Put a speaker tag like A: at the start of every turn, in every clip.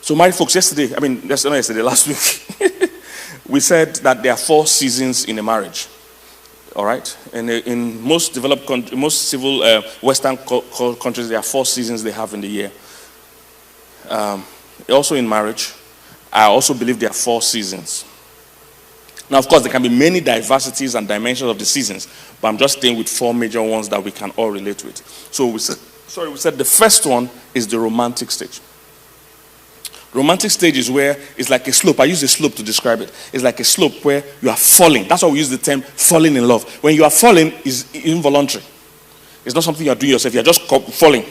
A: So married folks, last week, we said that there are 4 seasons in a marriage. All right? And in most developed countries, most civil Western countries, there are 4 seasons they have in the year. Also in marriage, I also believe there are 4 seasons. Now, of course, there can be many diversities and dimensions of the seasons, but I'm just staying with 4 major ones that we can all relate with. So we said the first one is the romantic stage. Romantic stage is where it's like a slope. I use a slope to describe it. It's like a slope where you are falling. That's why we use the term falling in love. When you are falling, it's involuntary. It's not something you are doing yourself. You are just falling.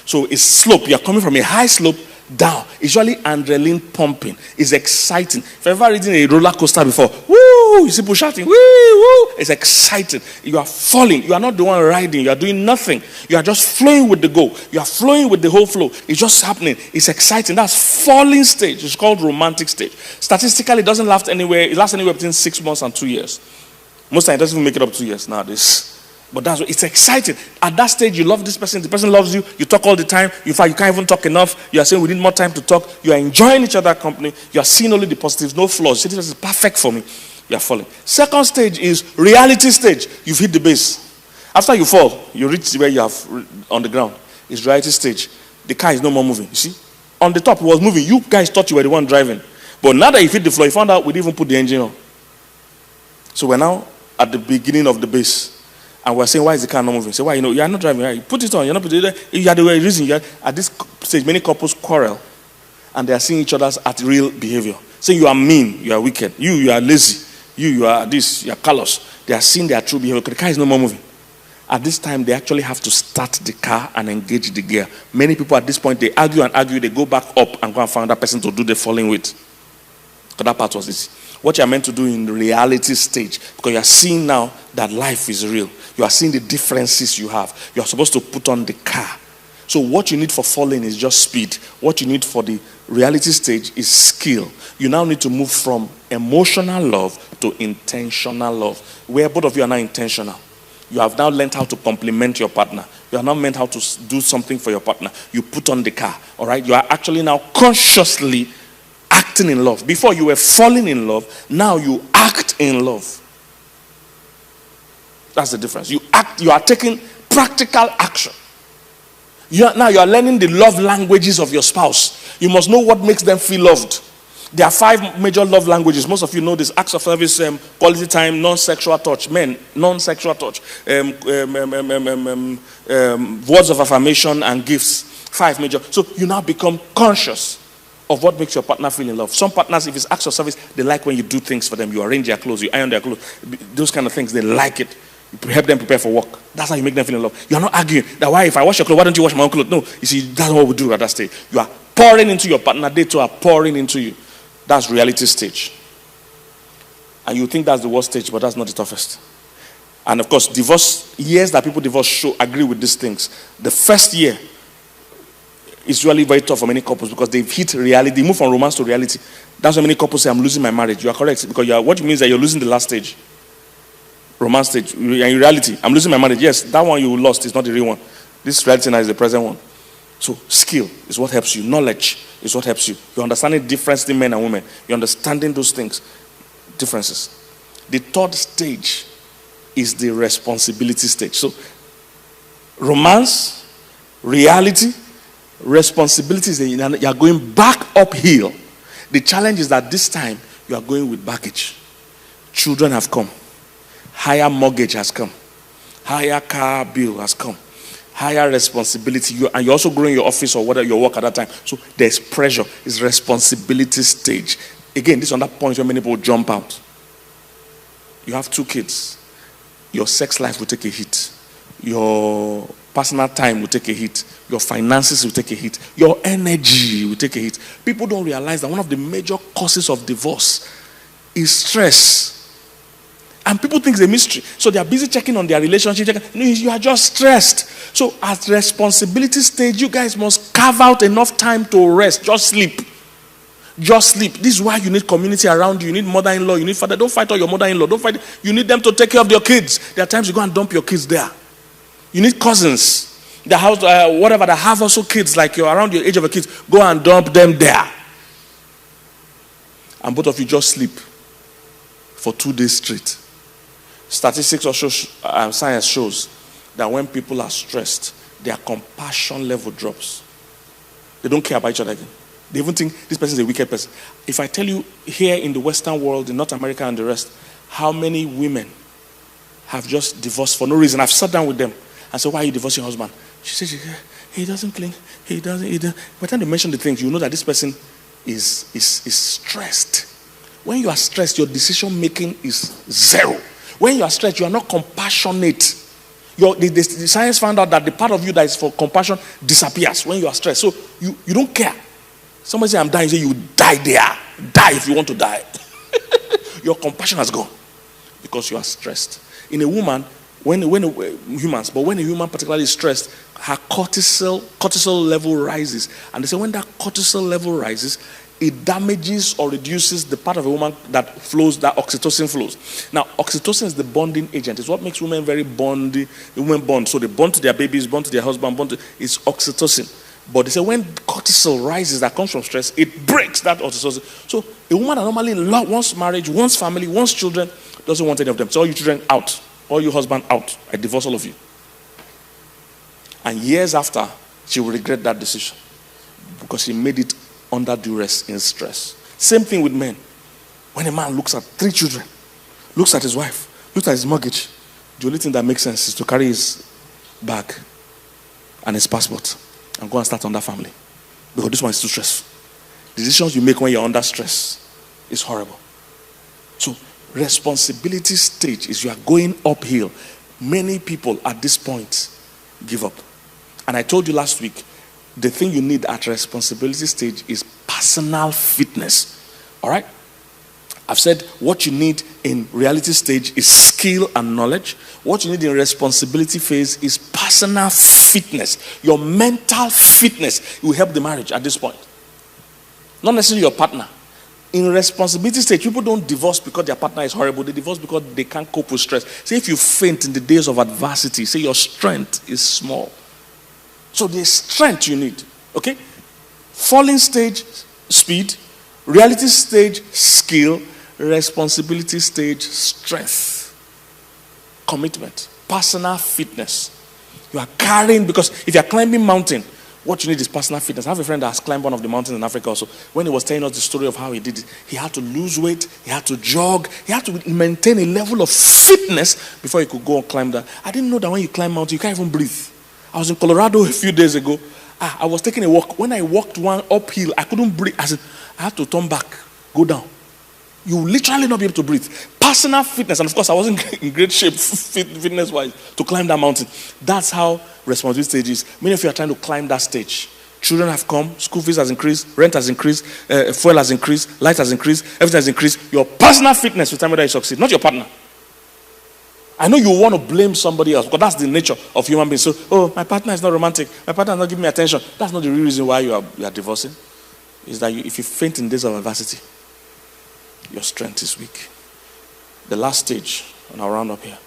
A: So it's slope. You are coming from a high slope down. It's usually adrenaline pumping. It's exciting. If you've ever ridden a roller coaster before, woo, you see people shouting, woo, woo. It's exciting. You are falling. You are not the one riding. You are doing nothing. You are just flowing with the go. You are flowing with the whole flow. It's just happening. It's exciting. That's falling stage. It's called romantic stage. Statistically, it doesn't last anywhere. It lasts anywhere between 6 months and 2 years. Most times, it doesn't even make it up 2 years nowadays. But that's what it's exciting. At that stage, you love this person. The person loves you. You talk all the time. In fact, you can't even talk enough. You are saying we need more time to talk. You are enjoying each other's company. You are seeing only the positives, no flaws. This is perfect for me. You are falling. Second stage is reality stage. You've hit the base. After you fall, you reach where you have on the ground. It's reality stage. The car is no more moving. You see? On the top, it was moving. You guys thought you were the one driving. But now that you hit the floor, you found out we didn't even put the engine on. So we're now at the beginning of the base. And we're saying, why is the car not moving? Say, why? You are not driving. Right? Put it on. You're not putting it there. You are the reason. At this stage, many couples quarrel. And they are seeing each other at real behavior. Saying you are mean. You are wicked. You are lazy. You are this. You are callous. They are seeing their true behavior. The car is no more moving. At this time, they actually have to start the car and engage the gear. Many people at this point, they argue and argue. They go back up and go and find that person to do the falling with. Because that part was easy. What you are meant to do in the reality stage, because you are seeing now that life is real. You are seeing the differences you have. You are supposed to put on the car. So what you need for falling is just speed. What you need for the reality stage is skill. You now need to move from emotional love to intentional love, where both of you are now intentional. You have now learned how to compliment your partner. You have now learned how to do something for your partner. You put on the car, all right? You are actually now consciously acting in love. Before you were falling in love, now you act in love. That's the difference. You are taking practical action. Now you are learning the love languages of your spouse. You must know what makes them feel loved. There are 5 major love languages. Most of you know this: acts of service, quality time, non-sexual touch. Men, non-sexual touch. Words of affirmation and gifts. 5 major. So you now become conscious of what makes your partner feel in love. Some partners, if it's acts of service, they like when you do things for them. You arrange their clothes, you iron their clothes. Those kind of things, they like it. You help them prepare for work. That's how you make them feel in love. You are not arguing that, why, if I wash your clothes, why don't you wash my own clothes? No, you see, that's what we do at that stage. You are pouring into your partner. They too are pouring into you. That's reality stage. And you think that's the worst stage, but that's not the toughest. And of course, divorce, years that people divorce agree with these things. The first year is really very tough for many couples because they've hit reality. They move from romance to reality. That's why many couples say, I'm losing my marriage. You are correct, because what it means is that you're losing the last stage. Romance stage. In reality, I'm losing my marriage. Yes, that one you lost is not the real one. This reality now is the present one. So skill is what helps you. Knowledge is what helps you. You're understanding difference in men and women. You're understanding those things. Differences. The third stage is the responsibility stage. So romance, reality, responsibility is you are going back uphill. The challenge is that this time you are going with baggage. Children have come. Higher mortgage has come. Higher car bill has come. Higher responsibility. And you're also growing your office or whatever your work at that time. So there's pressure. It's responsibility stage. Again, this is another point where many people jump out. You have 2 kids. Your sex life will take a hit. Your personal time will take a hit. Your finances will take a hit. Your energy will take a hit. People don't realize that one of the major causes of divorce is stress. And people think it's a mystery. So they are busy checking on their relationship. No, you are just stressed. So at responsibility stage, you guys must carve out enough time to rest. Just sleep. Just sleep. This is why you need community around you. You need mother-in-law. You need father. Don't fight all your mother-in-law. Don't fight. You need them to take care of your kids. There are times you go and dump your kids there. You need cousins. The house, whatever, that have also kids like you're around your age of your kids. Go and dump them there. and both of you just sleep for 2 days straight. Statistics or science shows that when people are stressed, their compassion level drops. They don't care about each other again. They even think this person is a wicked person. If I tell you here in the Western world, in North America and the rest, how many women have just divorced for no reason. I've sat down with them and said, why are you divorcing your husband? She said, he doesn't clean. He doesn't. By the time they mention the things, you know that this person is stressed. When you are stressed, your decision making is zero. When you are stressed, you are not compassionate. The science found out that the part of you that is for compassion disappears when you are stressed. So you don't care. Somebody say, I'm dying. You say, you die there. Die if you want to die. Your compassion has gone because you are stressed. In a woman, when a human particularly is stressed, her cortisol level rises. And they say when that cortisol level rises, it damages or reduces the part of a woman that oxytocin flows. Now, oxytocin is the bonding agent. It's what makes women very bondy. The women bond. So they bond to their babies, bond to their husband, it's oxytocin. But they say when cortisol rises, that comes from stress, it breaks that oxytocin. So a woman that normally wants marriage, wants family, wants children, doesn't want any of them. So all you children out. All you husband out. I divorce all of you. And years after, she will regret that decision. Because she made it under duress in stress. Same thing with men. When a man looks at 3 children, looks at his wife, looks at his mortgage, the only thing that makes sense is to carry his bag and his passport and go and start another family. Because this one is too stressful. The decisions you make when you're under stress is horrible. So, responsibility stage is you are going uphill. Many people at this point give up. And I told you last week, the thing you need at responsibility stage is personal fitness. All right? I've said what you need in reality stage is skill and knowledge. What you need in responsibility phase is personal fitness. Your mental fitness will help the marriage at this point. Not necessarily your partner. In responsibility stage, people don't divorce because their partner is horrible. They divorce because they can't cope with stress. Say if you faint in the days of adversity, say your strength is small. So there's strength you need. Okay? Falling stage, speed. Reality stage, skill. Responsibility stage, strength. Commitment. Personal fitness. You are carrying, because if you are climbing mountain, what you need is personal fitness. I have a friend that has climbed one of the mountains in Africa also. When he was telling us the story of how he did it, he had to lose weight, he had to jog, he had to maintain a level of fitness before he could go and climb that. I didn't know that when you climb mountain, you can't even breathe. I was in Colorado a few days ago. I was taking a walk. When I walked one uphill, I couldn't breathe. I had to turn back, go down. You will literally not be able to breathe. Personal fitness, and of course I wasn't in great shape fitness-wise to climb that mountain. That's how responsibility stage is. Many of you are trying to climb that stage. Children have come, school fees has increased, rent has increased, fuel has increased, light has increased, everything has increased. Your personal fitness will tell me that you succeed, not your partner. I know you want to blame somebody else because that's the nature of human beings. So, my partner is not romantic, my partner is not giving me attention. That's not the real reason why you are divorcing. Is that if you faint in days of adversity, your strength is weak. The last stage, and I'll round up here,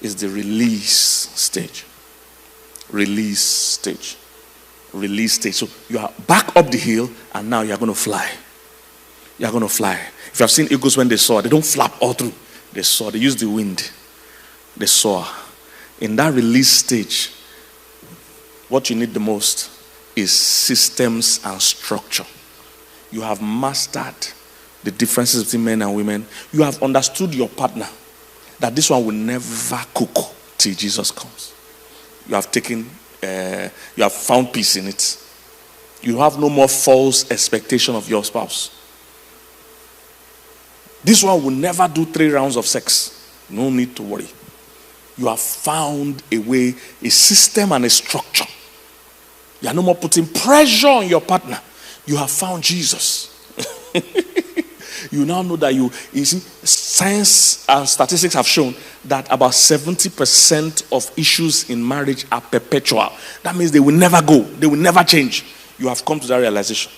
A: is the release stage. Release stage. Release stage. So you are back up the hill, and now you are going to fly. You are going to fly. If you have seen eagles when they soar, they don't flap all through. They soar. They use the wind. They soar. In that release stage, what you need the most is systems and structure. You have mastered the differences between men and women. You have understood your partner, that this one will never cook till Jesus comes. You have found peace in it. You have no more false expectation of your spouse. This one will never do 3 rounds of sex. No need to worry. You have found a way, a system and a structure. You are no more putting pressure on your partner. You have found Jesus. You now know that you see, science and statistics have shown that about 70% of issues in marriage are perpetual. That means they will never go. They will never change. You have come to that realization.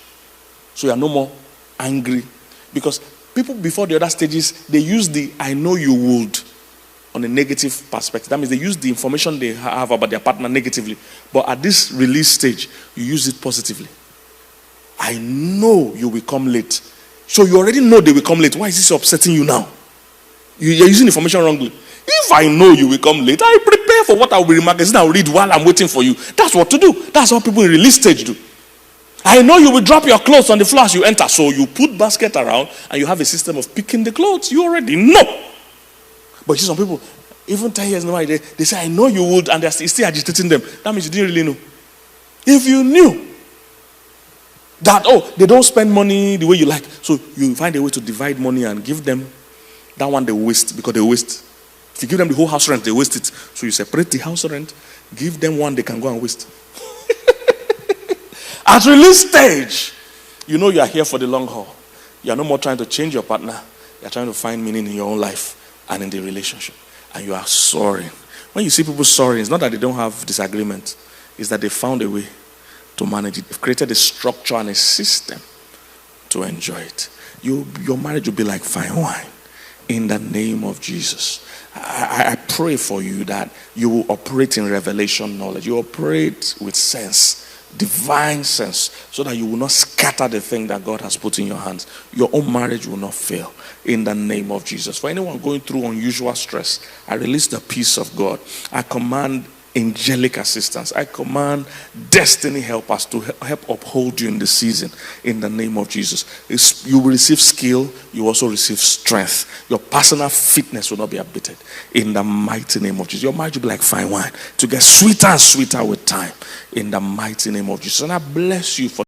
A: So you are no more angry. Because people before the other stages, they use the I know you would on a negative perspective. That means they use the information they have about their partner negatively. But at this release stage, you use it positively. I know you will come late. So you already know they will come late. Why is this upsetting you now? You're using information wrongly. If I know you will come late, I prepare for what I will be remarking. I'll read while I'm waiting for you. That's what to do. That's what people in release stage do. I know you will drop your clothes on the floor as you enter. So you put basket around and you have a system of picking the clothes. You already know. But you see some people, even 10 years now, they say, I know you would, and they're still agitating them. That means you didn't really know. If you knew that, they don't spend money the way you like, so you find a way to divide money and give them that one they waste, because they waste. If you give them the whole house rent, they waste it. So you separate the house rent, give them one they can go and waste. At release stage, you know you are here for the long haul. You are no more trying to change your partner. You are trying to find meaning in your own life and in the relationship. And you are soaring. When you see people soaring, it's not that they don't have disagreement. It's that they found a way to manage it. They've created a structure and a system to enjoy it. Your marriage will be like fine wine. In the name of Jesus. I pray for you that you will operate in revelation knowledge. You operate with sense. Divine sense, so that you will not scatter the thing that God has put in your hands. Your own marriage will not fail in the name of Jesus. For anyone going through unusual stress, I release the peace of God. I command angelic assistance. I command destiny helpers to help uphold you in the season in the name of Jesus. You will receive skill, you also receive strength. Your personal fitness will not be abated in the mighty name of Jesus. Your marriage will be like fine wine to get sweeter and sweeter with time in the mighty name of Jesus. And I bless you for